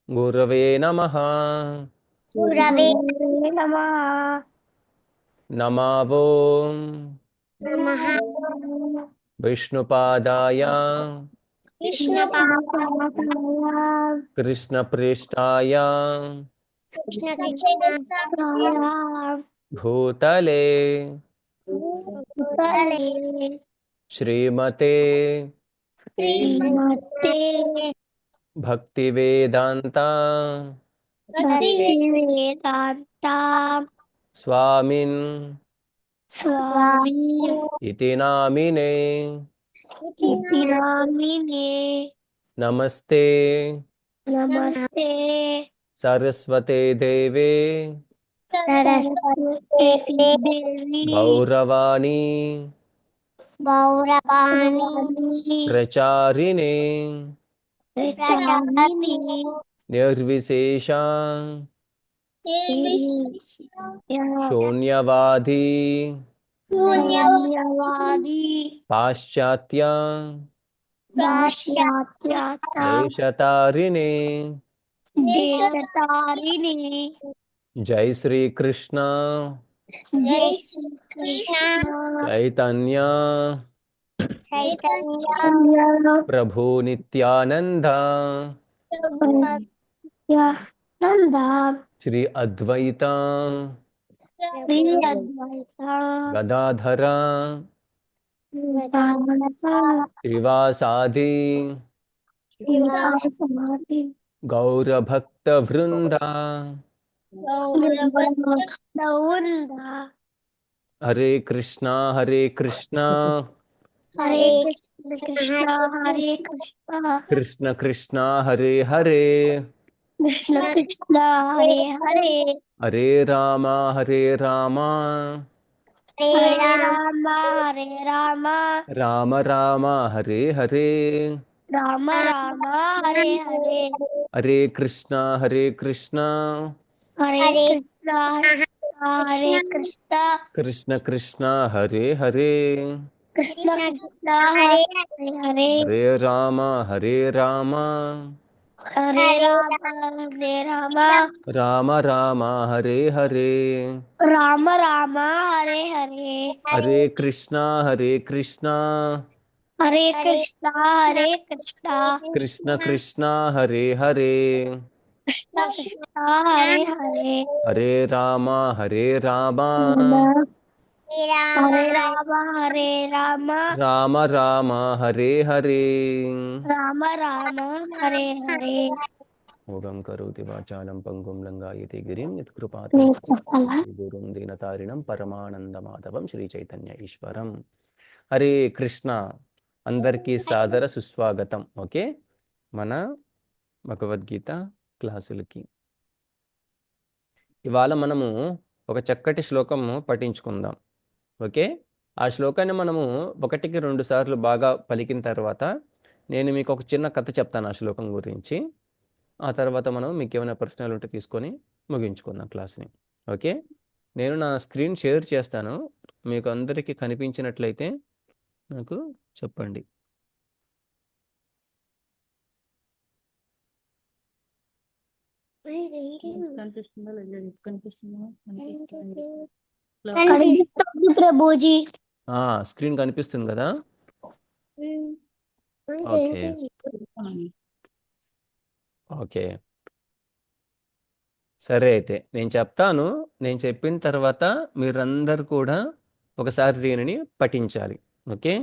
గురవే నమః. గురవే నమః. నమో నమః విష్ణుపాదాయ విష్ణుపాదాయ కృష్ణప్రేష్టాయ కృష్ణకృష్ణాయ భూతలే భూతలే శ్రీమతే శ్రీమతే భక్తివేదాంత భక్తివేదాంత స్వామిన్ స్వామి ఇతి నామినే. ఇతి నామినే. నమస్తే నమస్తే సరస్వతే దేవే సరస్వతి దేవి గౌరవాణి గౌరవాణి ప్రచారిణే ప్రచారిణి నిర్విశేష శూన్యవాది శూన్యవాది పాశ్చాత్య పాశ్చాత్య దేశతారిణే. దేశతారిణి. జై శ్రీకృష్ణ జై శ్రీకృష్ణ చైతన్య చైతన్య ప్రభు నిత్యానంద నంద శ్రీ అద్వైత శ్రీ అద్వైత గదాధర శ్రీవాసాది సమాధి గౌరభక్త వృంద. గౌరవ హరే కృష్ణ హరే కృష్ణ హరే కృష్ణ కృష్ణ హరే కృష్ణ కృష్ణ కృష్ణ హరే హరే కృష్ణ కృష్ణ హరే హరే హరే రామ హరే రామ హరే రామ హరే రామ రామ రామ హరే హరే రామ రామ హరే హరే హరే కృష్ణ హరే కృష్ణ హరే కృష్ణ హరే కృష్ణ కృష్ణ కృష్ణ హరే హరే కృష్ణ కృష్ణ హరే హరే హరే రామ హరే రామ హరే రామ హరే రామ రామ రామ హరే హరే రామ రామ హరే హరే హరే కృష్ణ హరే కృష్ణ హరే కృష్ణ హరే కృష్ణ కృష్ణ కృష్ణ హరే హరే కృష్ణ కృష్ణ హరే హరే హరే రామ హరే రామ హరే రామ హరే రామ రామ రామ హరే హరే రామ రామ హరే హరే. మూఢం కరోతి వాచాలం పంగుం లంఘాయతే గిరిం నేను యత్కృపాతమహం చెప్పాలా? గురుం దీనతారిణం పరమానందమాధవం శ్రీ చైతన్య ఈశ్వరం. హరే కృష్ణ. అందరికీ సాదర సుస్వాగతం. ఓకే, మన భగవద్గీత క్లాసులకి ఇవాళ మనము ఒక చక్కటి శ్లోకము పఠించుకుందాం. ఓకే, ఆ శ్లోకాన్ని మనము 1-2 సార్లు బాగా పలికిన తర్వాత నేను మీకు ఒక చిన్న కథ చెప్తాను ఆ శ్లోకం గురించి. ఆ తర్వాత మనం మీకు ఏమైనా ప్రశ్నలు ఉంటే తీసుకొని ముగించుకుందాం క్లాస్ని. ఓకే, నేను నా స్క్రీన్ షేర్ చేస్తాను. మీకు అందరికీ కనిపించినట్లయితే నాకు చెప్పండి. కనిపిస్తుంది ప్రభుజీ. స్క్రీన్ కనిపిస్తుంది కదా? ఓకే ఓకే సరే, అయితే నేను చెప్తాను. నేను చెప్పిన తర్వాత మీరందరూ కూడా ఒకసారి దీనిని పఠించాలి. ఓకే,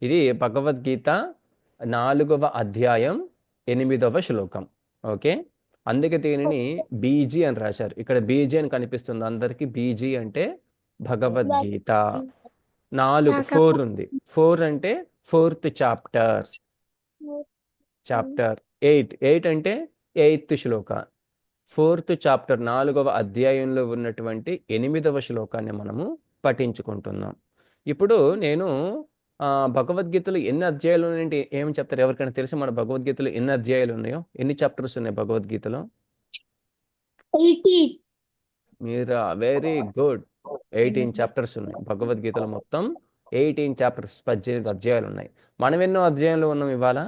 ఇది భగవద్గీత 4వ అధ్యాయం 8వ శ్లోకం. ఓకే, అందుకే దీనిని బీజీ అని రాశారు. ఇక్కడ బీజీ అని కనిపిస్తుంది అందరికి. బీజీ అంటే భగవద్గీత. 4 ఉంది. 4 అంటే 4th చాప్టర్. చాప్టర్ 8 అంటే 8th శ్లోక. 4th చాప్టర్ 4వ అధ్యాయంలో ఉన్నటువంటి 8వ శ్లోకాన్ని మనము పఠించుకుంటున్నాం. ఇప్పుడు నేను భగవద్గీతలో ఎన్ని అధ్యాయాలు ఉన్నాయంటే ఏమని చెప్తారు? ఎవరికైనా తెలిసి మన భగవద్గీతలో ఎన్ని అధ్యాయాలు ఉన్నాయో, ఎన్ని చాప్టర్స్ ఉన్నాయి భగవద్గీతలో? 18. మీరు వెరీ గుడ్. 18 చాప్టర్స్ ఉన్నాయి భగవద్గీతలో. మొత్తం 18 చాప్టర్స్, 18 అధ్యాయాలు ఉన్నాయి. మనం ఎన్నో అధ్యాయంలో ఉన్నాం ఇవాళ?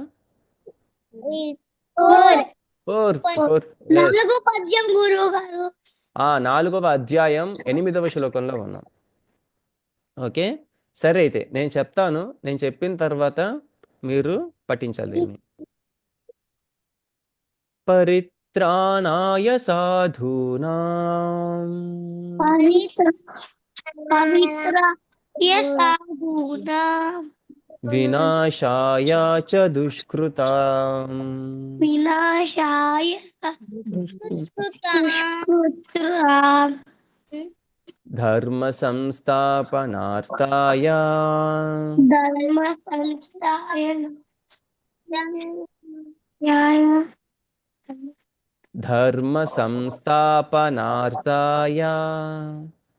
4. Fourth fourth yes. 4వ పద్యం గురువు గారు. 4వ అధ్యాయం 8వ శ్లోకంలో ఉన్నాం. ఓకే, సరే అయితే నేను చెప్తాను, నేను చెప్పిన తర్వాత మీరు పఠించాలి దీన్ని. పరిత్రాణాయ సాధూనాం పవిత్ర సాధూనాం వినాశాయ చ దుష్కృతాం వినాశాయ దుష్కృతాం ధర్మ సంస్థాపనార్థాయ ధర్మ సంస్థాపనాయ ధర్మ సంస్థాపనార్థాయ.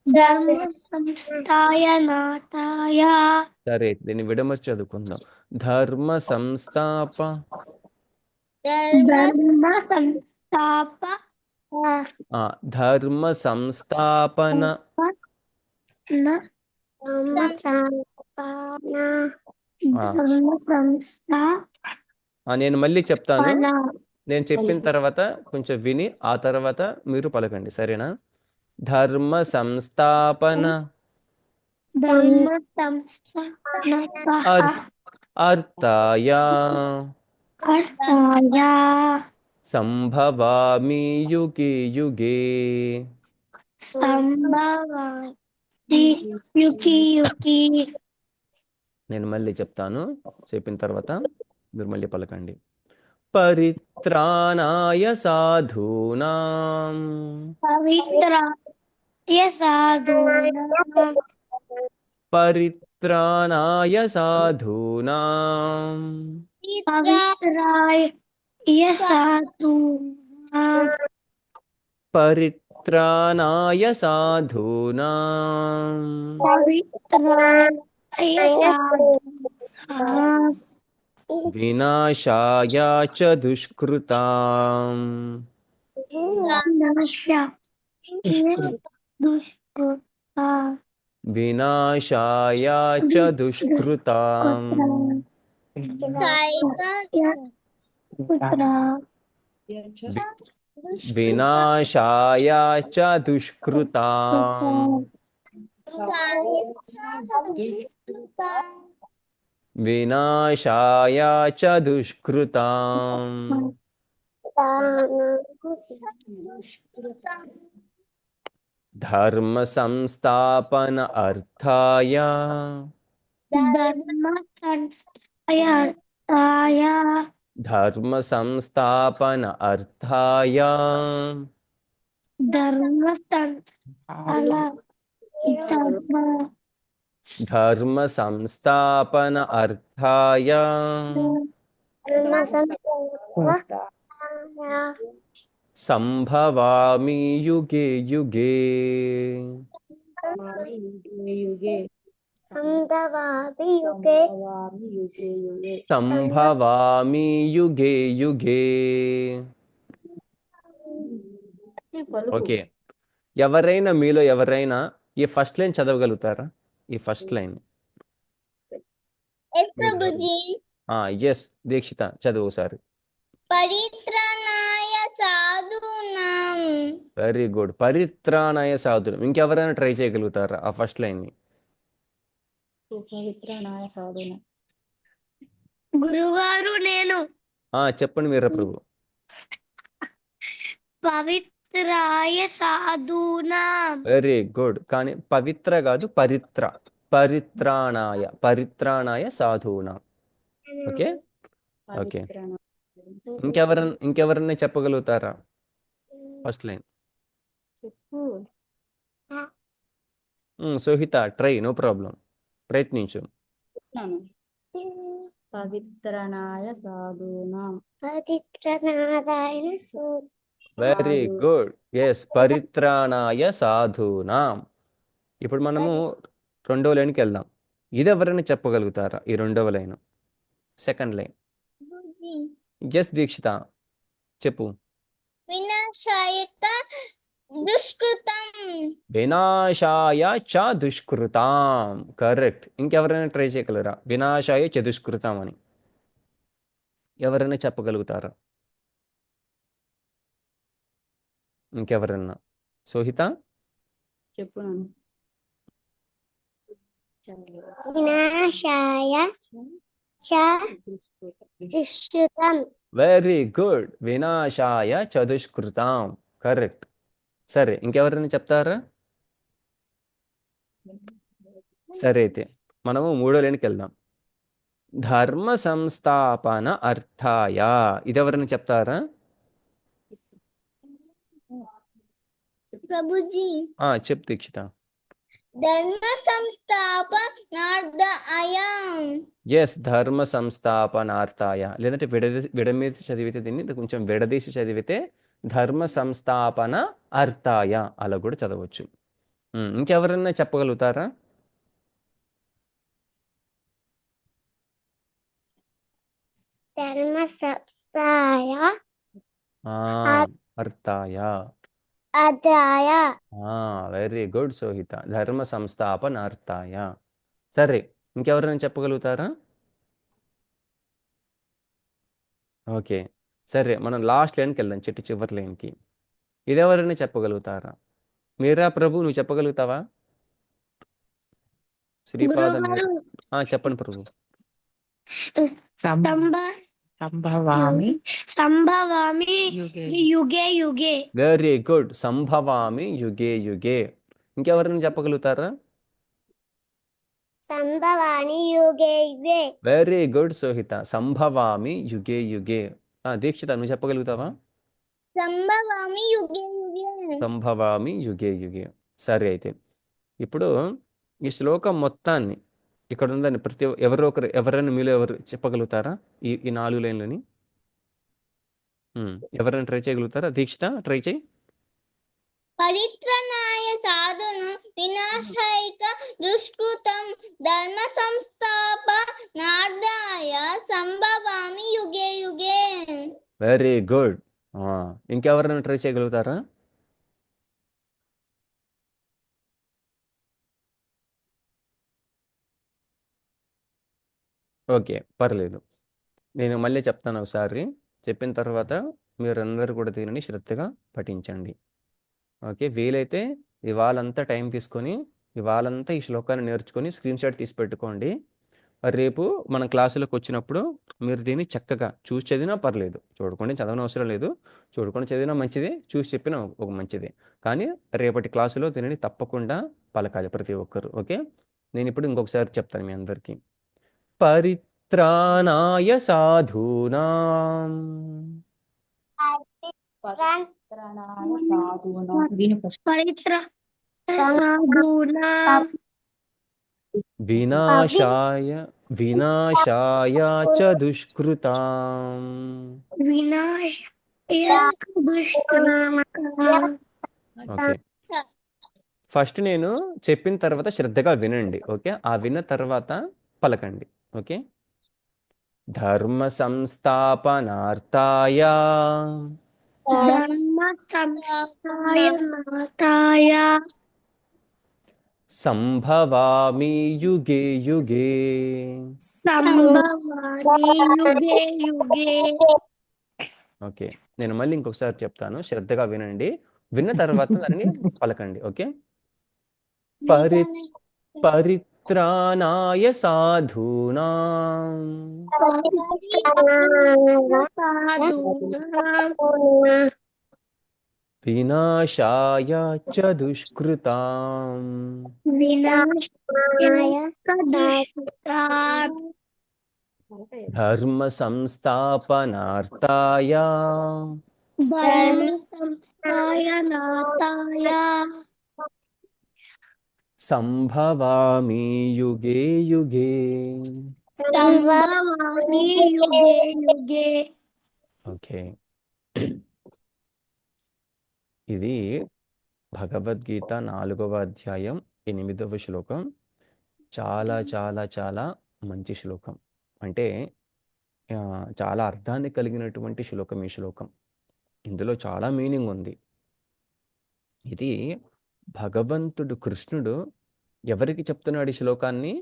ధర్మ సంస్థాపనాయ. సరే, దీన్ని విడమర్చి చదువుకుందాం. ధర్మ సంస్థాప ధర్మ సంస్థాప ధర్మ సంస్థాపన ధర్మ సంస్థాపన. నేను మళ్ళీ చెప్తాను, నేను చెప్పిన తర్వాత కొంచెం విని ఆ తర్వాత మీరు పలకండి, సరేనా? ధర్మ సంస్థాపన ధర్మ సంస్థాపన అర్థాయ అర్థాయ సంభవామి యుగే యుగే. సంభవామి యుగి యుగి. నేను మళ్ళీ చెప్తాను, చెప్పిన తర్వాత మీరు మళ్ళీ పలకండి. పరిత్రాణాయ సాధూనాం పవిత్రాయ సాధూనాం పరిత్రాణాయ సాధూనాం పవిత్రాయ సాధూనాం పరిత్రాణాయ సాధూనాం పవిత్రాయ సాధూనాం వినాశాయ చ దుష్కృతాం దుష్కృతాం వినాశాయ చ దుష్కృతాం వినాశాయ చ దుష్కృతాం వినాశాయ చ దుష్కృతాం ధర్మ సంస్థాపన అర్థాయ ధర్మ సంస్థాపనాయ ధర్మ సంస్థాపన అర్థాయ ధర్మ సంస్థాపన ధర్మ సంస్థాపన అర్థాయ సంభవామి యుగే యుగే. సంభవామి యుగే యుగే. ఓకే, ఎవరైనా మీలో ఎవరైనా ఈ ఫస్ట్ లైన్ చదవగలుగుతారా? ఈ ఫస్ట్ లైన్. ఎస్ దీక్షిత, చదువు ఒకసారి. పరిత్రాణాయ సాధూనాం. Very good. పరిత్రాణాయ సాధునం. ఇంకెవరైనా ట్రై చేయగలుగుతారా ఆ ఫస్ట్ లైన్ ని? గురుగారు నేను. చెప్పండి వీరప్రభు. పవిత్రాయ సాధూనాం. Very good. కానీ పవిత్ర కాదు, పరిత్ర. పరిత్రాణాయ సాధూనాం. ఓకే ఓకే, ఇంకెవరన్నా చెప్పగలుగుతారా first line? Sohita, try, no problem, ప్రయత్నించు. పవిత్రనాయ సాధూనాం. Very good. ఎస్, పరిత్రాణాయ సాధూనాం. ఇప్పుడు మనము రెండవ లైన్కి వెళ్దాం. ఇది ఎవరైనా చెప్పగలుగుతారా ఈ రెండవ line, second line? Yes Dikshita, చెప్పు. వినాశాయ దుష్కృతం. వినాశాయ చ దుష్కృతాం. కరెక్ట్. ఇంకెవరైనా ట్రై చేయగలరా? వినాశాయ చ దుష్కృతాం అని ఎవరైనా చెప్పగలుగుతారా? ఇంకెవరన్నా? సోహిత? చెప్పు నాన్న. వినాశాయ చ దుష్కృతం. Very good. వినాశాయ చదుష్కృతాం. కరెక్ట్. సరే, ఇంకెవరైనా చెప్తారా? సరే, అయితే మనము మూడో లైన్కి వెళ్దాం. ధర్మ సంస్థాపన అర్థాయ. ఇది ఎవరైనా చెప్తారా? ప్రభుజీ చెప్పు దీక్షిత. ధర్మ సంస్థాపనార్థాయం. ఎస్, ధర్మ సంస్థాపనార్థాయ. లేదంటే విడమీసి చదివితే దీన్ని కొంచెం విడదీసి చదివితే ధర్మ సంస్థాపన అర్థాయ అలా కూడా చదవచ్చు. ఇంకెవరన్నా చెప్పగలుగుతారా? ధర్మ సంస్థాయ అర్థాయ. అర్థాయ. Very good సోహిత. ధర్మ సంస్థాపనార్థాయ. సరే, ఇంకెవరైనా చెప్పగలుగుతారా? ఓకే, సరే, మనం లాస్ట్ లైన్కి వెళ్దాం, చిట్టు చివరి లైన్కి. ఇదెవరైనా చెప్పగలుగుతారా? మీరా ప్రభు, నువ్వు చెప్పగలుగుతావా? శ్రీపాద చెప్పండి ప్రభు. సంభవామి యుగే యుగే. Very good. సంభవామి యుగే యుగే. ఇంకెవరైనా చెప్పగలుగుతారా? సంభవామి యుగే యుగే. Very good సోహిత. సంభవామి యుగే యుగే. దీక్షిత, నువ్వు చెప్పగలుగుతావా? సంభవామి యుగే యుగే. సంభవామి యుగే యుగే. సరే, అయితే ఇప్పుడు ఈ శ్లోకం మొత్తాన్ని ఇక్కడ ఉందని ఎవరైనా మీలో ఎవరు చెప్పగలుగుతారా? ఈ 4 లైన్లని ఎవరైనా ట్రై చేయగలుగుతారా? దీక్షిత, ట్రై చేయి. పరిత్రాణాయ సాధును వినాశైక దుష్కృతం ధర్మ సంస్థాపనార్థాయ సంభవామి యుగే యుగే. Very good. ఇంకెవరైనా ట్రై చేయగలుగుతారా? ఓకే, పర్లేదు. నేను మళ్ళీ చెప్తాను ఒకసారి. చెప్పిన తర్వాత మీరందరూ కూడా దీనిని శ్రద్ధగా పఠించండి. ఓకే, వీలైతే ఇవాళంతా టైం తీసుకొని ఇవాళంతా ఈ శ్లోకాన్ని నేర్చుకొని స్క్రీన్ షాట్ తీసి పెట్టుకోండి. రేపు మన క్లాసులకు వచ్చినప్పుడు మీరు దీన్ని చక్కగా చూసి చదివినా పర్లేదు, చూడకుండా చదవని అవసరం లేదు. చూడకుండా చదివినా మంచిదే, చూసి చెప్పినా ఒక మంచిదే. కానీ రేపటి క్లాసులో దీనిని తప్పకుండా పలకాలి ప్రతి ఒక్కరు. ఓకే, నేను ఇప్పుడు ఇంకొకసారి చెప్తాను మీ అందరికీ. పరిత్రాణాయ సాధూనాం వినాశాయ చ దుష్కృతాం. ఓకే, ఫస్ట్ నేను చెప్పిన తర్వాత శ్రద్ధగా వినండి. ఓకే, ఆ విన్న తర్వాత పలకండి. ఓకే, ధర్మ సంస్థాపనార్థాయ సంభవామి యుగే యుగే. ఓకే, నేను మళ్ళీ ఇంకొకసారి చెప్తాను, శ్రద్ధగా వినండి. విన్న తర్వాత దాన్ని పలకండి. ఓకే, పరిత్రాణాయ సాధూనాం వినాశాయ చ దుష్కృతాం ధర్మ సంస్థాపనార్థాయ సంభవామి యుగే యుగే. ఓకే, ఇది భగవద్గీత 4వ అధ్యాయం 8వ శ్లోకం. చాలా చాలా చాలా మంచి శ్లోకం. అంటే చాలా అర్థాన్ని కలిగినటువంటి శ్లోకం ఈ శ్లోకం. ఇందులో చాలా మీనింగ్ ఉంది. ఇది భగవంతుడు కృష్ణుడు ఎవరికి చెప్తున్నాడు ఈ శ్లోకాన్ని?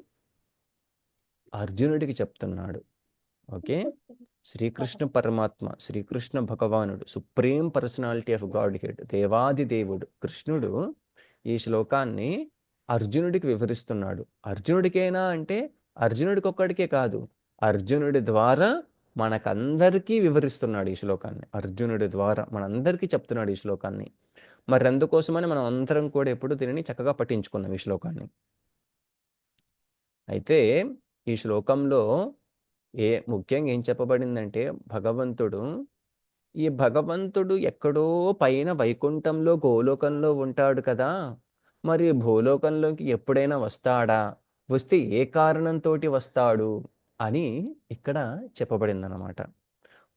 అర్జునుడికి చెప్తున్నాడు. ఓకే, శ్రీకృష్ణ పరమాత్మ, శ్రీకృష్ణ భగవానుడు, supreme personality of God head, దేవాది దేవుడు కృష్ణుడు ఈ శ్లోకాన్ని అర్జునుడికి వివరిస్తున్నాడు. అర్జునుడికేనా అంటే అర్జునుడికి ఒక్కడికే కాదు, అర్జునుడి ద్వారా మనకందరికీ వివరిస్తున్నాడు ఈ శ్లోకాన్ని. అర్జునుడి ద్వారా మనందరికీ చెప్తున్నాడు ఈ శ్లోకాన్ని. మరి అందుకోసమని మనం అందరం కూడా ఎప్పుడు దీనిని చక్కగా పఠించుకున్నాం ఈ శ్లోకాన్ని. అయితే ఈ శ్లోకంలో ముఖ్యంగా ఏం చెప్పబడిందంటే భగవంతుడు ఎక్కడో పైన వైకుంఠంలో గోలోకంలో ఉంటాడు కదా, మరి భూలోకంలోకి ఎప్పుడైనా వస్తాడా, వస్తే ఏ కారణంతో వస్తాడు అని ఇక్కడ చెప్పబడిందన్నమాట.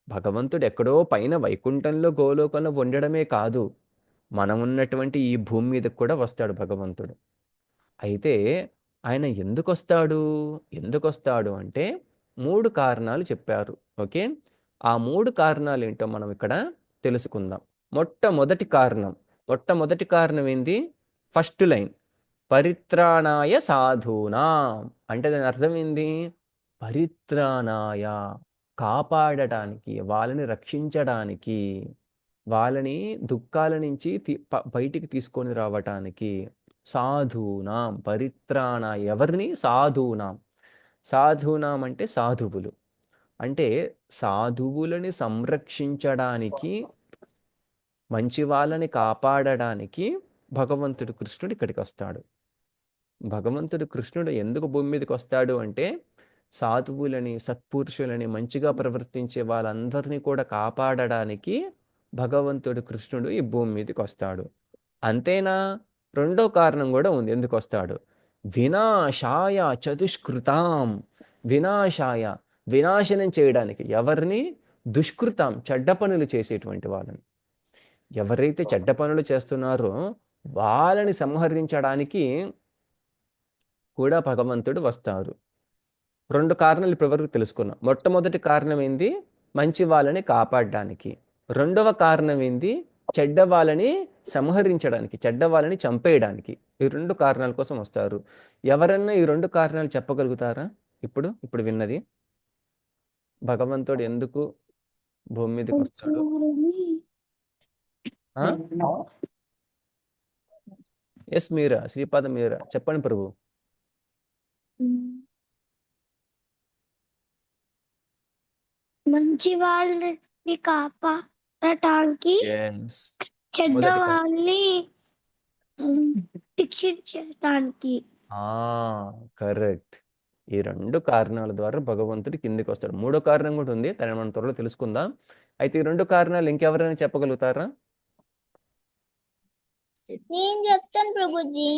భగవంతుడు ఎక్కడో పైన వైకుంఠంలో గోలోకంలో ఉండడమే కాదు, మనం ఉన్నటువంటి ఈ భూమి మీదకి కూడా వస్తాడు భగవంతుడు. అయితే ఆయన ఎందుకు వస్తాడు అంటే 3 కారణాలు చెప్పారు. ఓకే, ఆ 3 కారణాలు ఏంటో మనం ఇక్కడ తెలుసుకుందాం. మొట్టమొదటి కారణం ఏంది? ఫస్ట్ లైన్, పరిత్రాణాయ సాధూనాం అంటే దాని అర్థం ఏంది? పరిత్రాణాయ, కాపాడటానికి, వాళ్ళని రక్షించడానికి, వాళ్ళని దుఃఖాల నుంచి బయటికి తీసుకొని రావటానికి. సాధూనాం, పరిత్రాణ, ఎవరిని? సాధూనాం అంటే సాధువులు, అంటే సాధువులని సంరక్షించడానికి, మంచి వాళ్ళని కాపాడడానికి భగవంతుడు కృష్ణుడు ఇక్కడికి వస్తాడు. భగవంతుడు కృష్ణుడు ఎందుకు భూమి మీదకి వస్తాడు అంటే సాధువులని, సత్పురుషులని, మంచిగా ప్రవర్తించే వాళ్ళందరినీ కూడా కాపాడడానికి భగవంతుడు కృష్ణుడు ఈ భూమి మీదకి వస్తాడు. అంతేనా? రెండో కారణం కూడా ఉంది ఎందుకు వస్తాడు. వినాశాయ చతుష్కృతాం, వినాశనం చేయడానికి. ఎవరిని? దుష్కృతాం, చెడ్డ పనులు చేసేటువంటి వాళ్ళని. ఎవరైతే చెడ్డ పనులు చేస్తున్నారో వాళ్ళని సంహరించడానికి కూడా భగవంతుడు వస్తారు. 2 కారణాలు ఇప్పటివరకు తెలుసుకున్నాం. మొట్టమొదటి కారణం ఏంది? మంచి వాళ్ళని కాపాడడానికి. రెండవ కారణం ఏంది? చెడ్డ వాళ్ళని సంహరించడానికి, చెడ్డ వాళ్ళని చంపేయడానికి. ఈ 2 కారణాల కోసం వస్తారు. ఎవరన్నా ఈ 2 కారణాలు చెప్పగలుగుతారా? ఇప్పుడు విన్నది భగవంతుడు ఎందుకు భూమి మీదకి వస్తాడు? ఎస్ మీరా, శ్రీపాద మీరా, చెప్పండి ప్రభు. మంచి వాళ్ళని కాపాడటానికి, చెడ్డ వాళ్ళని శిక్షించడానికి. కరెక్ట్. ఈ 2 కారణాల ద్వారా భగవంతుడు కిందికి వస్తాడు. 3వ కారణం కూడా ఉంది, దాన్ని మనం త్వరలో తెలుసుకుందాం. అయితే ఈ 2 కారణాలు ఇంకెవరైనా చెప్పగలుగుతారా? నేను చెప్తాను ప్రభుజీ.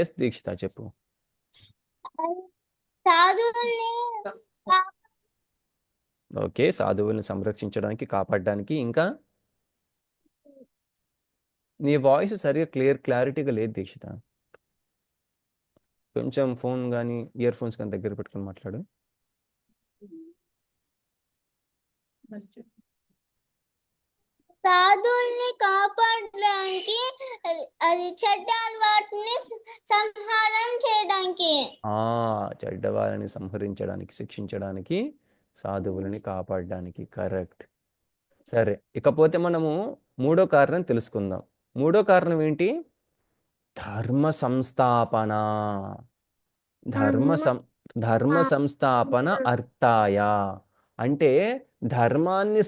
ఎస్ దీక్షిత, చెప్పు. ఓకే, సాధువుల్ని సంరక్షించడానికి, కాపాడడానికి. ఇంకా నీ వాయిస్ సరిగా క్లారిటీగా లేదు దీక్షిత. కొంచెం ఫోన్ కానీ ఇయర్ ఫోన్స్ కానీ దగ్గర పెట్టుకొని మాట్లాడు. సాధువుల్ని కాపాడడానికి, అది చెడ్డ అలవాటుని సంహారం చేయడానికి. చెడ్డ వాళ్ళని సంహరించడానికి, శిక్షించడానికి, సాధువులని కాపాడడానికి. కరెక్ట్. సరే, ఇకపోతే మనము 3వ కారణం తెలుసుకుందాం. 3వ కారణం ఏంటి? ధర్మ సంస్థాపన. ధర్మ సంస్థాపన అర్థాయ అంటే ధర్మాన్ని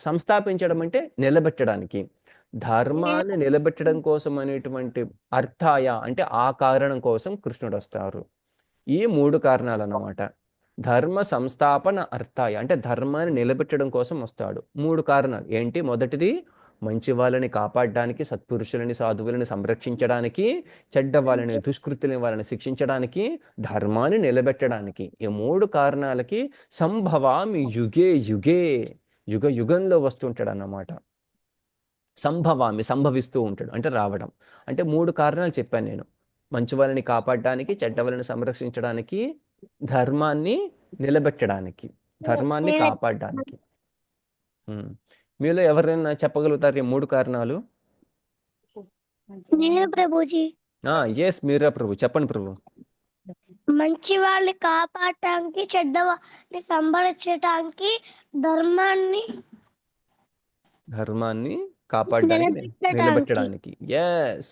సంస్థాపించడం అంటే నిలబెట్టడానికి. ధర్మాన్ని నిలబెట్టడం కోసం అనేటువంటి అర్థాయ అంటే ఆ కారణం కోసం కృష్ణుడు వస్తారు. ఈ 3 కారణాలు అన్నమాట. ధర్మ సంస్థాపన అర్థాయ అంటే ధర్మాన్ని నిలబెట్టడం కోసం వస్తాడు. 3 కారణాలు ఏంటి? మొదటిది మంచి వాళ్ళని కాపాడడానికి, సత్పురుషులని, సాధువులని సంరక్షించడానికి, చెడ్డ వాళ్ళని, దుష్కృతులని వాళ్ళని శిక్షించడానికి, ధర్మాన్ని నిలబెట్టడానికి. ఈ 3 కారణాలకి సంభవామి యుగే యుగే, యుగంలో వస్తుంటాడు అన్నమాట. సంభవిస్తూ ఉంటాడు అంటే రావడం. అంటే 3 కారణాలు చెప్పాను నేను. మంచి వాళ్ళని కాపాడడానికి, చెడ్డ వాళ్ళని సంరక్షించడానికి, ధర్మాన్ని నిలబెట్టడానికి, ధర్మాన్ని కాపాడడానికి. మీలో ఎవరైనా చెప్పగలుగుతారు ఈ 3 కారణాలు? నేను ప్రభుజీ. ఎస్ మీరా ప్రభు, చెప్పండి ప్రభు. మంచి వాళ్ళని కాపాడటానికి చెడ్డ వాళ్ళని సంరక్షించడానికి ధర్మాన్ని కాపాడడానికి నిలబెట్టడానికి. ఎస్,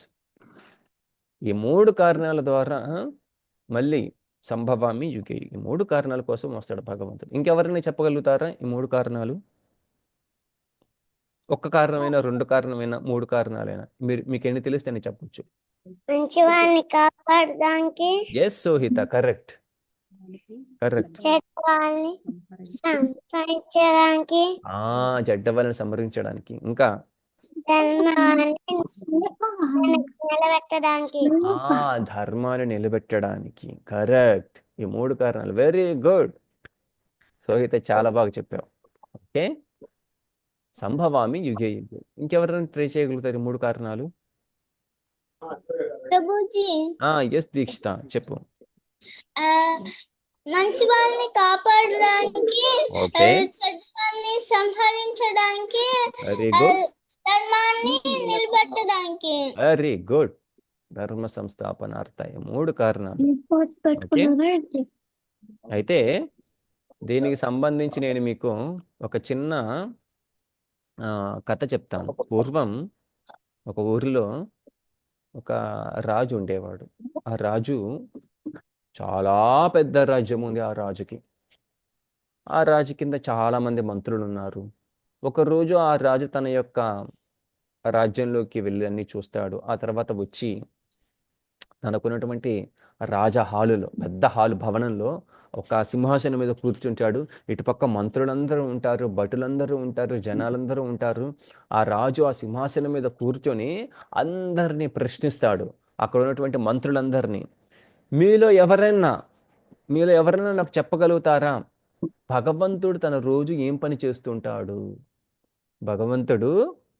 ఈ 3 కారణాల ద్వారా మళ్ళీ సంభవామి యుగే, ఈ 3 కారణాల కోసం వస్తాడు భగవంతుడు. ఇంకెవరైనా చెప్పగలుగుతారా ఈ 3 కారణాలు? ఒక్క కారణమైనా, 2 కారణమైనా, 3 కారణాలైనా మీకు ఎన్ని తెలిస్తే అని చెప్పొచ్చు. మంచి వాళ్ళని కాపాడడానికి ఎస్ సోహిత, కరెక్ట్. చెడ్డ వాళ్ళని సంరక్షించడానికి చెడ్డ వాళ్ళని సంహరించడానికి, ఇంకా ధర్మాన్ని నిలబెట్టడానికి. ధర్మాన్ని నిలబెట్టడానికి, కరెక్ట్. ఈ 3 కారణాలు. వెరీ గుడ్ సోహిత, చాలా బాగా చెప్పావు. ఓకే, సంభవామి యుగే యుగే. ఇంకెవరైనా ట్రై చేయగలుగుతారు 3 కారణాలు? ప్రభుజీ, ఎస్ దీక్షిత, చెప్పు. మంచి వాళ్ళని కాపాడడానికి, ఓకే, చెడ్డ వాళ్ళని సంహరించడానికి, వెరీ గుడ్, ధర్మాన్ని నిలబెట్టడానికి. Very good. ధర్మ సంస్థాపనార్థాయ 3 కారణాలు. ఓకే, అయితే దీనికి సంబంధించి నేను మీకు ఒక చిన్న కథ చెప్తాను. పూర్వం ఒక ఊరిలో ఒక రాజు ఉండేవాడు. ఆ రాజు చాలా పెద్ద రాజ్యం ఉంది. ఆ రాజు కింద చాలా మంది మంత్రులు ఉన్నారు. ఒకరోజు ఆ రాజు తన యొక్క రాజ్యంలోకి వెళ్ళి అన్ని చూస్తాడు. ఆ తర్వాత వచ్చి తనకున్నటువంటి రాజ హాలులో, పెద్ద హాలు భవనంలో ఒక సింహాసనం మీద కూర్చుంటాడు. ఇటుపక్క మంత్రులందరూ ఉంటారు, భటులందరూ ఉంటారు, జనాలందరూ ఉంటారు. ఆ రాజు ఆ సింహాసనం మీద కూర్చొని అందరినీ ప్రశ్నిస్తాడు, అక్కడ ఉన్నటువంటి మంత్రులందరినీ. మీలో ఎవరైనా నాకు చెప్పగలుగుతారా, భగవంతుడు తన రోజు ఏం పని చేస్తుంటాడు? భగవంతుడు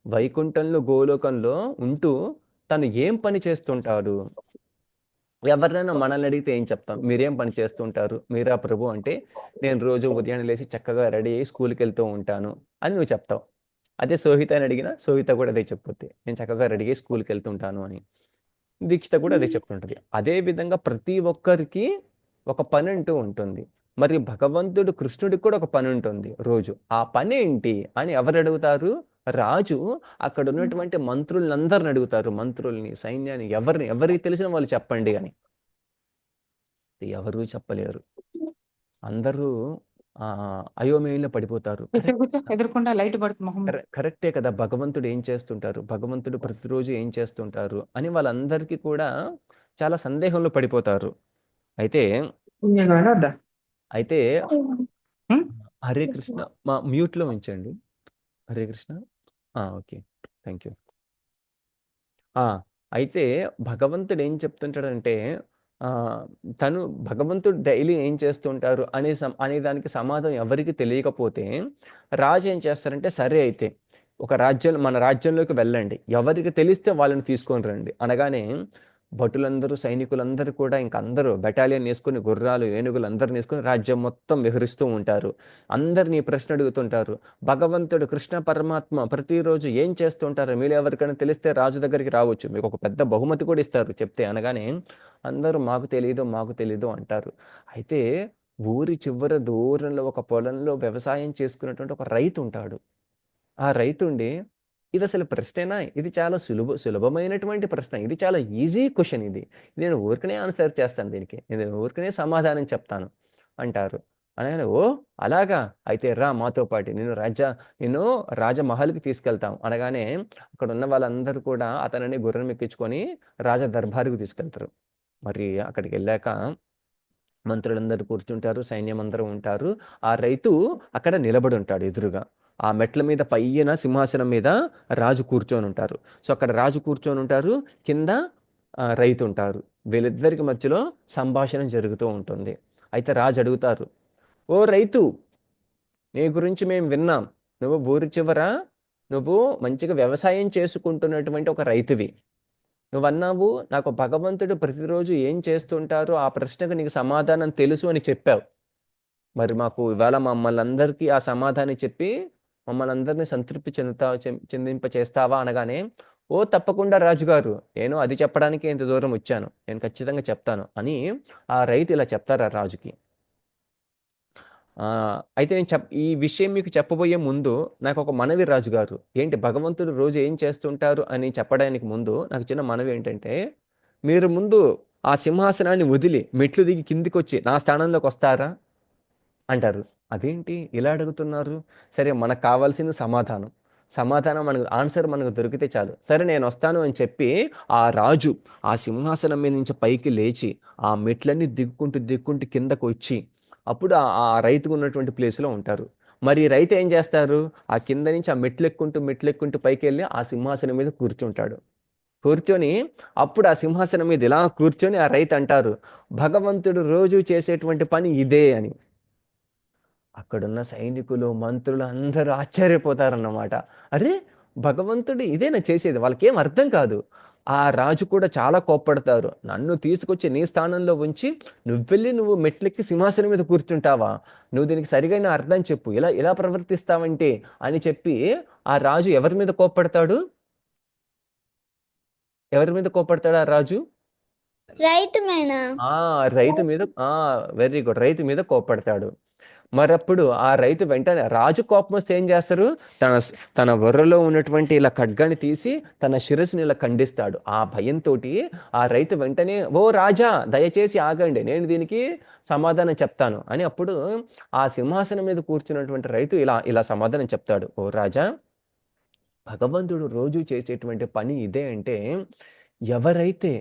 వైకుంఠంలో, గోలోకంలో ఉంటూ తను ఏం పని చేస్తుంటాడు? ఎవరినైనా మనల్ని అడిగితే ఏం చెప్తాం? మీరేం పని చేస్తుంటారు? మీరా ప్రభు అంటే, నేను రోజు ఉదయాన్నే లేచి చక్కగా రెడీ అయ్యి స్కూల్కి వెళ్తూ ఉంటాను అని నువ్వు చెప్తావు. అదే సోహిత అని అడిగినా సోహిత కూడా అదే చెప్పుద్ది, నేను చక్కగా రెడీ అయ్యి స్కూల్కి వెళ్తుంటాను అని. దీక్షిత కూడా అదే చెప్తుంటుంది. అదే విధంగా ప్రతి ఒక్కరికి ఒక పని అంటూ ఉంటుంది. మరి భగవంతుడు కృష్ణుడికి కూడా ఒక పని ఉంటుంది రోజు. ఆ పని ఏంటి అని ఎవరు అడుగుతారు? రాజు అక్కడ ఉన్నటువంటి మంత్రులందరిని అడుగుతారు. మంత్రుల్ని, సైన్యాన్ని, ఎవరికి తెలిసిన వాళ్ళు చెప్పండి అని. ఎవరూ చెప్పలేరు. అందరూ అయోమయంలో పడిపోతారు. ఎదుర్కొండా లైట్ పడుతుంది. కరెక్టే కదా, భగవంతుడు ఏం చేస్తుంటారు, భగవంతుడు ప్రతిరోజు ఏం చేస్తుంటారు అని వాళ్ళందరికీ కూడా చాలా సందేహంలో పడిపోతారు. అయితే హరే కృష్ణ, మా మ్యూట్లో ఉంచండి. Hare Krishna. Okay, thank you. అయితే భగవంతుడు ఏం చెప్తుంటాడంటే, తను భగవంతుడు డైలీ ఏం చేస్తుంటారు అనే దానికి సమాధానం ఎవరికి తెలియకపోతే రాజు ఏం చేస్తారంటే, సరే అయితే మన రాజ్యంలోకి వెళ్ళండి, ఎవరికి తెలిస్తే వాళ్ళని తీసుకొని రండి అనగానే భటులందరూ, సైనికులందరూ కూడా అందరూ బెటాలియన్ వేసుకుని, గుర్రాలు, ఏనుగులు అందరిని వేసుకుని రాజ్యం మొత్తం విహరిస్తూ ఉంటారు. అందరినీ ప్రశ్న అడుగుతుంటారు. భగవంతుడు కృష్ణ పరమాత్మ ప్రతిరోజు ఏం చేస్తుంటారు, మీరు ఎవరికైనా తెలిస్తే రాజు దగ్గరికి రావచ్చు, మీకు ఒక పెద్ద బహుమతి కూడా ఇస్తారు చెప్తే అనగానే అందరూ మాకు తెలీదు అంటారు. అయితే ఊరి చివర దూరంలో ఒక పొలంలో వ్యవసాయం చేసుకున్నటువంటి ఒక రైతు ఉంటాడు. ఆ రైతుండి, ఇది అసలు ప్రశ్నేనా? ఇది చాలా సులభమైనటువంటి ప్రశ్న, ఇది చాలా ఈజీ క్వశ్చన్, ఇది నేను ఊరికనే ఆన్సర్ చేస్తాను, దీనికి నేను ఊరికనే సమాధానం చెప్తాను అంటారు. అనగానే, ఓ అలాగా, అయితే రా మాతో పాటు, నిన్ను రాజమహల్కి తీసుకెళ్తాం అనగానే అక్కడ ఉన్న వాళ్ళందరూ కూడా అతనిని గుర్రం ఎక్కించుకొని రాజ దర్బారుకు తీసుకెళ్తారు. మరి అక్కడికి వెళ్ళాక మంత్రులందరూ కూర్చుంటారు, సైన్యం అందరూ ఉంటారు. ఆ రైతు అక్కడ నిలబడి ఉంటాడు ఎదురుగా. ఆ మెట్ల మీద పైన సింహాసనం మీద రాజు కూర్చొని ఉంటారు. సో అక్కడ రాజు కూర్చొని ఉంటారు, కింద రైతు ఉంటారు. వీళ్ళిద్దరికి మధ్యలో సంభాషణ జరుగుతూ ఉంటుంది. అయితే రాజు అడుగుతారు, ఓ రైతు, నీ గురించి మేము విన్నాం, నువ్వు ఊరి చివర నువ్వు మంచిగా వ్యవసాయం చేసుకుంటున్నటువంటి ఒక రైతువి. నువ్వన్నావు, నాకు భగవంతుడు ప్రతిరోజు ఏం చేస్తుంటారో ఆ ప్రశ్నకు నీకు సమాధానం తెలుసు అని చెప్పావు. మరి మాకు ఇవాళ మమ్మల్ని అందరికీ ఆ సమాధానం చెప్పి మమ్మల్ని అందరినీ సంతృప్తి చెందింప చేస్తావా అనగానే, ఓ తప్పకుండా రాజుగారు, నేను అది చెప్పడానికి ఇంత దూరం వచ్చాను, నేను ఖచ్చితంగా చెప్తాను అని ఆ రైతు ఇలా చెప్తారు ఆ రాజుకి. అయితే నేను ఈ విషయం మీకు చెప్పబోయే ముందు నాకు ఒక మనవి రాజుగారు. ఏంటి భగవంతుడు రోజు ఏం చేస్తుంటారు అని చెప్పడానికి ముందు నాకు చిన్న మనవి ఏంటంటే, మీరు ముందు ఆ సింహాసనాన్ని వదిలి మెట్లు దిగి కిందికొచ్చి నా స్థానంలోకి వస్తారా అంటారు. అదేంటి ఇలా అడుగుతున్నారు? సరే, మనకు కావాల్సింది సమాధానం. సమాధానం మనకు ఆన్సర్ మనకు దొరికితే చాలు. సరే, నేను వస్తాను అని చెప్పి ఆ రాజు ఆ సింహాసనం మీద నుంచి పైకి లేచి ఆ మెట్లన్నీ దిక్కుంటూ దిక్కుంటూ కిందకు వచ్చి అప్పుడు ఆ రైతుకు ఉన్నటువంటి ప్లేస్లో ఉంటారు. మరి రైతు ఏం చేస్తారు? ఆ కింద నుంచి ఆ మెట్లెక్కుంటూ పైకి వెళ్ళి ఆ సింహాసనం మీద కూర్చుంటాడు. కూర్చొని అప్పుడు ఆ సింహాసనం మీద ఇలా కూర్చొని ఆ రైతు అంటారు, భగవంతుడు రోజు చేసేటువంటి పని ఇదే అని. అక్కడున్న సైనికులు, మంత్రులు అందరూ ఆశ్చర్యపోతారన్నమాట. అరే, భగవంతుడు ఇదేనా చేసేది? వాళ్ళకేం అర్థం కాదు. ఆ రాజు కూడా చాలా కోప్పడతారు. నన్ను తీసుకొచ్చి నీ స్థానంలో ఉంచి నువ్వు మెట్లెక్కి సింహాసనం మీద కూర్చుంటావా? నువ్వు దీనికి సరిగైన అర్థం చెప్పు, ఇలా ఇలా ప్రవర్తిస్తావంటే అని చెప్పి ఆ రాజు ఎవరి మీద కోప్పడతాడు? ఎవరి మీద కోప్పడతాడు ఆ రాజు? రైతు మేనా? రైతు మీద. వెరీ గుడ్, రైతు మీద కోప్పడతాడు. మరప్పుడు ఆ రైతు వెంటనే, రాజు కోపం వస్తే ఏం చేస్తారు? తన వర్రలో ఉన్నటువంటి ఇలా ఖడ్గాని తీసి తన శిరస్సుని ఇలా ఖండిస్తాడు. ఆ భయంతో ఆ రైతు వెంటనే, ఓ రాజా దయచేసి ఆగండి, నేను దీనికి సమాధానం చెప్తాను అని అప్పుడు ఆ సింహాసనం మీద కూర్చున్నటువంటి రైతు ఇలా ఇలా సమాధానం చెప్తాడు. ఓ రాజా, భగవంతుడు రోజు చేసేటువంటి పని ఇదే అంటే, ఎవరైతే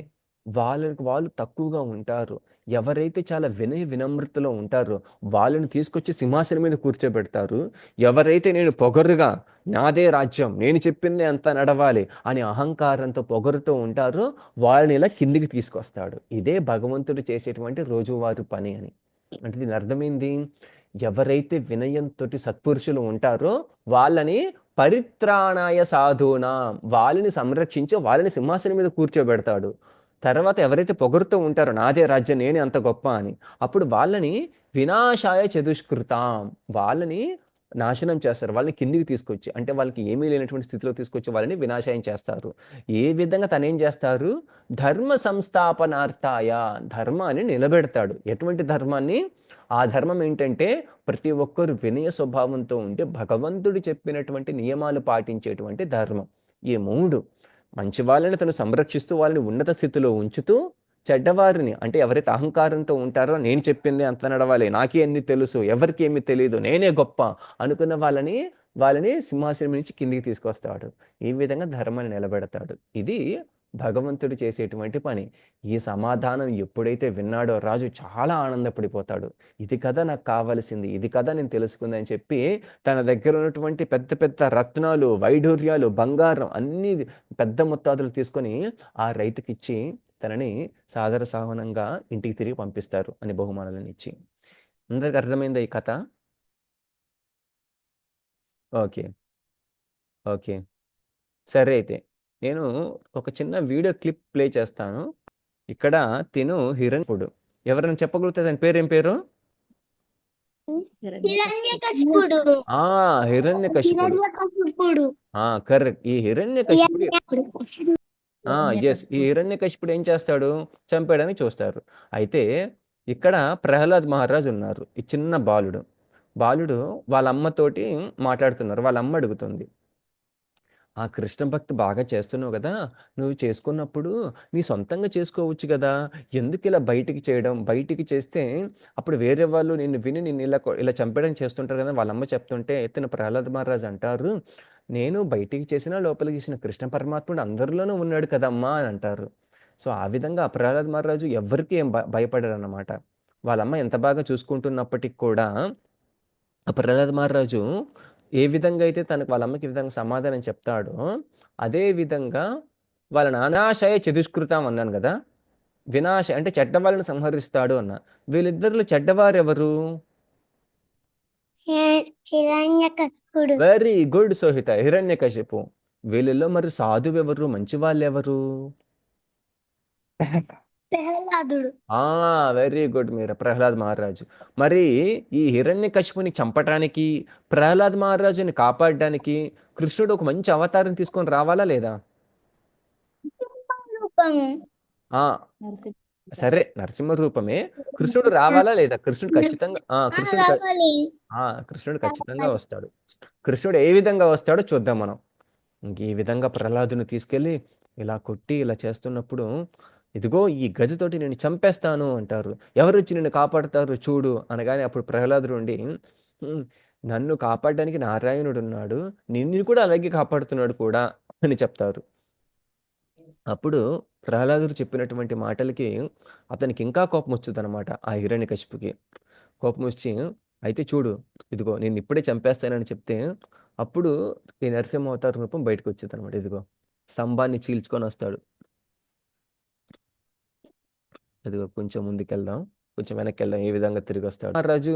వాళ్ళు తక్కువగా ఉంటారో, ఎవరైతే చాలా వినయ వినమ్రతలో ఉంటారో వాళ్ళని తీసుకొచ్చి సింహాసనం మీద కూర్చోబెడతారు. ఎవరైతే నేను పొగరుగా నాదే రాజ్యం, నేను చెప్పిందే అంతా నడవాలి అని అహంకారంతో పొగరుతో ఉంటారో వాళ్ళని ఇలా కిందికి తీసుకొస్తాడు. ఇదే భగవంతుడు చేసేటువంటి రోజువారీ పని అని. అంటే దీని అర్థమైంది, ఎవరైతే వినయంతో సత్పురుషులు ఉంటారో వాళ్ళని పరిత్రాణాయ సాధూనా, వాళ్ళని సంరక్షించి వాళ్ళని సింహాసనం మీద కూర్చోబెడతాడు. తర్వాత ఎవరైతే పొగరుతూ ఉంటారో నాదే రాజ్యం, నేనే అంత గొప్ప అని, అప్పుడు వాళ్ళని వినాశాయ చతుష్కృతాం, వాళ్ళని నాశనం చేస్తారు. వాళ్ళని కిందికి తీసుకొచ్చి, అంటే వాళ్ళకి ఏమీ లేనటువంటి స్థితిలో తీసుకొచ్చి వాళ్ళని వినాశయం చేస్తారు. ఏ విధంగా తనేం చేస్తారు? ధర్మ సంస్థాపనార్థాయ, ధర్మాన్ని నిలబెడతాడు. ఎటువంటి ధర్మాన్ని? ఆ ధర్మం ఏంటంటే ప్రతి ఒక్కరు వినయ స్వభావంతో ఉంటే భగవంతుడు చెప్పినటువంటి నియమాలు పాటించేటువంటి ధర్మం. ఈ మూడు మంచి వాళ్ళని తను సంరక్షిస్తూ వాళ్ళని ఉన్నత స్థితిలో ఉంచుతూ, చెడ్డవారిని అంటే ఎవరైతే అహంకారంతో ఉంటారో నేను చెప్పింది అంత నడవాలి, నాకే అన్ని తెలుసు, ఎవరికి ఏమి తెలియదు, నేనే గొప్ప అనుకున్న వాళ్ళని సింహాసనం నుంచి కిందికి తీసుకొస్తాడు. ఈ విధంగా ధర్మాన్ని నిలబెడతాడు. ఇది భగవంతుడు చేసేటువంటి పని. ఈ సమాధానం ఎప్పుడైతే విన్నాడో రాజు చాలా ఆనందపడిపోతాడు. ఇది కదా నాకు కావలసింది, ఇది కదా నేను తెలుసుకుంది అని చెప్పి తన దగ్గర ఉన్నటువంటి పెద్ద పెద్ద రత్నాలు, వైఢూర్యాలు, బంగారం అన్ని పెద్ద మొత్తాదులు తీసుకొని ఆ రైతుకిచ్చి తనని సాదర సహనంగా ఇంటికి తిరిగి పంపిస్తారు అని బహుమానాలను ఇచ్చి. అందరికి అర్థమైందా ఈ కథ? ఓకే, ఓకే, సరే. అయితే నేను ఒక చిన్న వీడియో క్లిప్ ప్లే చేస్తాను. ఇక్కడ తిను హిరణ్యకుడు. ఎవరైనా చెప్పగలుగుతారు దాని పేరు? ఏం పేరు? హిరణ్యకశిపుడు. హిరణ్యకశిపుడు. కరెక్ట్. ఈ హిరణ్యకశిపుడు ఈ హిరణ్యకశిపుడు ఏం చేస్తాడు? చంపేయడానికి చూస్తారు. అయితే ఇక్కడ ప్రహ్లాద్ మహారాజు ఉన్నారు. ఈ చిన్న బాలుడు వాళ్ళ అమ్మతోటి మాట్లాడుతున్నారు. వాళ్ళ అమ్మ అడుగుతుంది, ఆ కృష్ణ భక్తి బాగా చేస్తున్నావు కదా, నువ్వు చేసుకున్నప్పుడు నీ సొంతంగా చేసుకోవచ్చు కదా, ఎందుకు ఇలా బయటికి చేయడం? బయటికి చేస్తే అప్పుడు వేరే వాళ్ళు నిన్ను విని నిన్ను ఇలా చంపేయడం చేస్తుంటారు కదా. వాళ్ళమ్మ చెప్తుంటే ఎత్తిన ప్రహ్లాద్ మహారాజు అంటారు, నేను బయటికి చేసిన లోపలికి చేసిన కృష్ణ పరమాత్ముడు అందరిలోనూ ఉన్నాడు కదమ్మా అని అంటారు. సో ఆ విధంగా ప్రహ్లాద్ మహారాజు ఎవరికి ఏం భయపడారు అన్నమాట. వాళ్ళమ్మ ఎంత బాగా చూసుకుంటున్నప్పటికి కూడా ప్రహ్లాద్ మహారాజు ఏ విధంగా అయితే తనకు వాళ్ళ అమ్మకి ఈ విధంగా సమాధానం చెప్తాడో అదే విధంగా వాళ్ళ నానాశయ చతుష్కృతం అన్నాను కదా. వినాశ అంటే చెడ్డవాళ్ళని సంహరిస్తాడు అన్న. వీళ్ళిద్దరిలో చెడ్డవారు ఎవరు? హిరణ్యకశిపుడు. Very good Sohita, Hiranyakashipu. వీళ్ళలో మరి సాధువు ఎవరు? మంచి వాళ్ళు ఎవరు? ప్రహ్లాదుడు. వెరీ గుడ్, మీరు ప్రహ్లాద్ మహారాజు. మరి ఈ హిరణ్యకశిపుని చంపటానికి, ప్రహ్లాద్ మహారాజుని కాపాడడానికి కృష్ణుడు ఒక మంచి అవతారం తీసుకొని రావాలా లేదా? రూపము ఆ సరే నరసింహ రూపమే. కృష్ణుడు రావాలా లేదా? కృష్ణుడు ఖచ్చితంగా రావాలి కృష్ణుడు ఖచ్చితంగా వస్తాడు. కృష్ణుడు ఏ విధంగా వస్తాడో చూద్దాం మనం. ఇంక ఈ విధంగా ప్రహ్లాదుని తీసుకెళ్ళి ఇలా కొట్టి ఇలా చేస్తున్నప్పుడు, ఇదిగో ఈ గదితోటి నేను చంపేస్తాను అంటారు. ఎవరొచ్చి నిన్ను కాపాడతారు చూడు అనగానే అప్పుడు ప్రహ్లాదుడు ఉండి, నన్ను కాపాడడానికి నారాయణుడు ఉన్నాడు, నిన్ను కూడా అలాగే కాపాడుతున్నాడు కూడా అని చెప్తారు. అప్పుడు ప్రహ్లాదుడు చెప్పినటువంటి మాటలకి అతనికి ఇంకా కోపం వస్తుంది అనమాట. ఆ హిరణ్యకశిపుకి కోపం వచ్చి, అయితే చూడు ఇదిగో నేను ఇప్పుడే చంపేస్తానని చెప్తే అప్పుడు ఈ నరసింహ అవతార రూపం బయటకు వచ్చేది అనమాట. ఇదిగో స్తంభాన్ని చీల్చుకొని వస్తాడు. ఇదిగో కొంచెం ముందుకెళ్దాం, కొంచెం వెనక్కి వెళ్దాం, ఏ విధంగా తిరిగి వస్తాడు. రాజు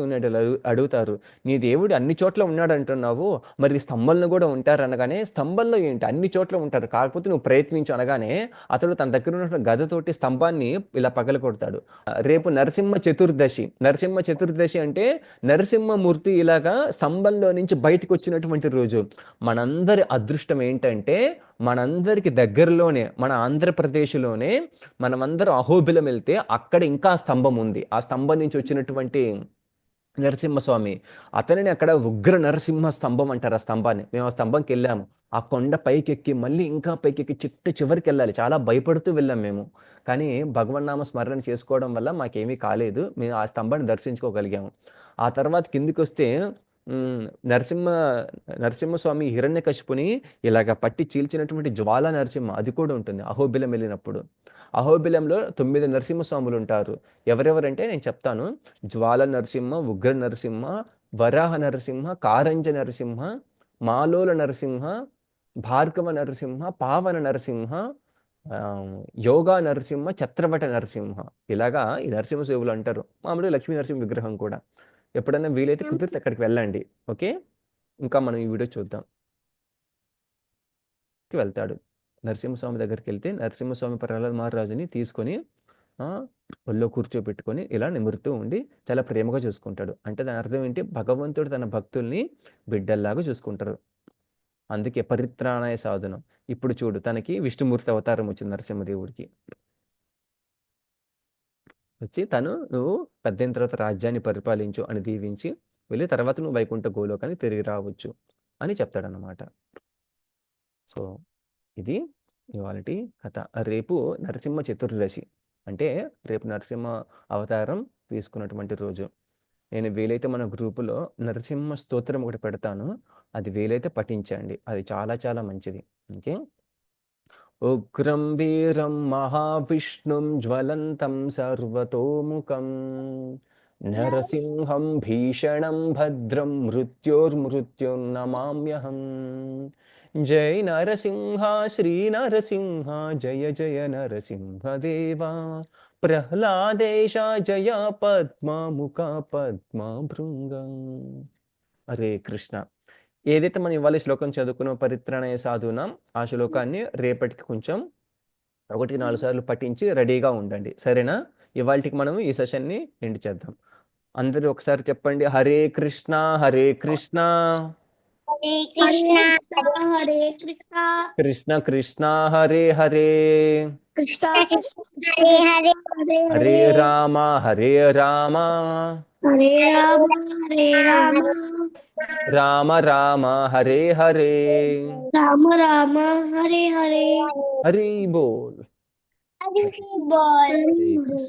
అడుగుతారు, నీ దేవుడు అన్ని చోట్ల ఉన్నాడు అంటున్నావు, మరి స్తంభంలో కూడా ఉంటారు అనగానే, స్తంభంలో ఏంటి అన్ని చోట్ల ఉంటారు, కాకపోతే నువ్వు ప్రయత్నించు అనగానే అతడు తన దగ్గర ఉన్న గదతోటి స్తంభాన్ని ఇలా పగల కొడతాడు. రేపు నరసింహ చతుర్దశి. నరసింహ చతుర్దశి అంటే నరసింహమూర్తి ఇలాగా స్తంభంలో నుంచి బయటకు వచ్చినటువంటి రోజు. మనందరి అదృష్టం ఏంటంటే మనందరికి దగ్గరలోనే మన ఆంధ్రప్రదేశ్లోనే మనమందరం అహోబిలం వెళ్తే అక్కడ ఇంకా స్తంభం ఉంది. ఆ స్తంభం నుంచి వచ్చినటువంటి నరసింహస్వామి, అతనిని అక్కడ ఉగ్ర నరసింహ స్తంభం అంటారు. ఆ స్తంభాన్ని మేము ఆ స్తంభంకి వెళ్ళాము. ఆ కొండ పైకెక్కి మళ్ళీ ఇంకా పైకెక్కి చివరికి వెళ్ళాలి. చాలా భయపడుతూ వెళ్ళాం మేము. కానీ భగవన్నామ స్మరణ చేసుకోవడం వల్ల మాకేమీ కాలేదు. మేము ఆ స్తంభాన్ని దర్శించుకోగలిగాము. ఆ తర్వాత కిందికి వస్తే నరసింహస్వామి హిరణ్యకశిపుని ఇలాగ పట్టి చీల్చినటువంటి జ్వాలా నరసింహ అది కూడా ఉంటుంది అహోబిలం వెళ్ళినప్పుడు. అహోబిలంలో 9 నరసింహస్వాములు ఉంటారు. ఎవరెవరంటే నేను చెప్తాను. జ్వాల నరసింహ, ఉగ్ర నరసింహ, వరాహ నరసింహ, కారంజ నరసింహ, మాలోల నరసింహ, భార్గవ నరసింహ, పావన నరసింహ, యోగా నరసింహ, ఛత్రవట నరసింహ. ఇలాగా ఈ నరసింహసేవులు అంటారు. మామూలుగా లక్ష్మీ నరసింహ విగ్రహం కూడా. ఎప్పుడైనా వీలైతే కుదిరితే అక్కడికి వెళ్ళండి. ఓకే, ఇంకా మనం ఈ వీడియో చూద్దాం. వెళ్తాడు నరసింహస్వామి దగ్గరికి వెళ్తే నరసింహస్వామి ప్రహ్లాద మహారాజుని తీసుకొని ఒళ్ళో కూర్చోబెట్టుకొని ఇలా నిమురుతూ ఉండి చాలా ప్రేమగా చూసుకుంటాడు. అంటే దాని అర్థం ఏంటి? భగవంతుడు తన భక్తుల్ని బిడ్డల్లాగా చూసుకుంటారు. అందుకే పరిత్రాణాయ సాధనం. ఇప్పుడు చూడు, తనకి విష్ణుమూర్తి అవతారం వచ్చింది నరసింహదేవుడికి. వచ్చి నువ్వు పెద్దయిన తర్వాత రాజ్యాన్ని పరిపాలించు అని దీవించి వెళ్ళి తర్వాత నువ్వు వైకుంఠ గోలోకానికి తిరిగి రావచ్చు అని చెప్తాడన్నమాట. సో ఇది ఇవాళటి కథ. రేపు నరసింహ చతుర్దశి, అంటే రేపు నరసింహ అవతారం తీసుకున్నటువంటి రోజు. నేను వీలైతే మన గ్రూపులో నరసింహ స్తోత్రం ఒకటి పెడతాను, అది వీలైతే పఠించండి, అది చాలా చాలా మంచిది. ఓకే. ఉగ్రం వీరం మహావిష్ణుం జ్వలంతం సర్వతోముఖం నరసింహం భీషణం భద్రం మృత్యోర్మృత్యుర్నమామ్యహం. జై నరసింహ శ్రీ నరసింహ జయ జయ నరసింహదేవా ప్రహ్లాదేశ జయ పద్మముఖ పద్మ భృంగం. హరే కృష్ణ. ఏదైతే మనం ఇవాళ శ్లోకం చదువుకున్న పరిత్రాణాయ సాధూనాం, ఆ శ్లోకాన్ని రేపటికి కొంచెం 1-4 సార్లు పఠించి రెడీగా ఉండండి, సరేనా? ఇవాళకి మనం ఈ సెషన్ని ఎండ్ చేద్దాం. అందరూ ఒకసారి చెప్పండి, హరే కృష్ణ హరే కృష్ణ హరే కృష్ణ హరే కృష్ణ కృష్ణ కృష్ణ హరే హరే కృష్ణ హరే హరే హరే రామ హరే రామ హరే రామ హరే రామ రామ రామ హరే హరే రామ రామ హరే హరే హరి బోల్. హరి బోల్. హరే కృష్ణ.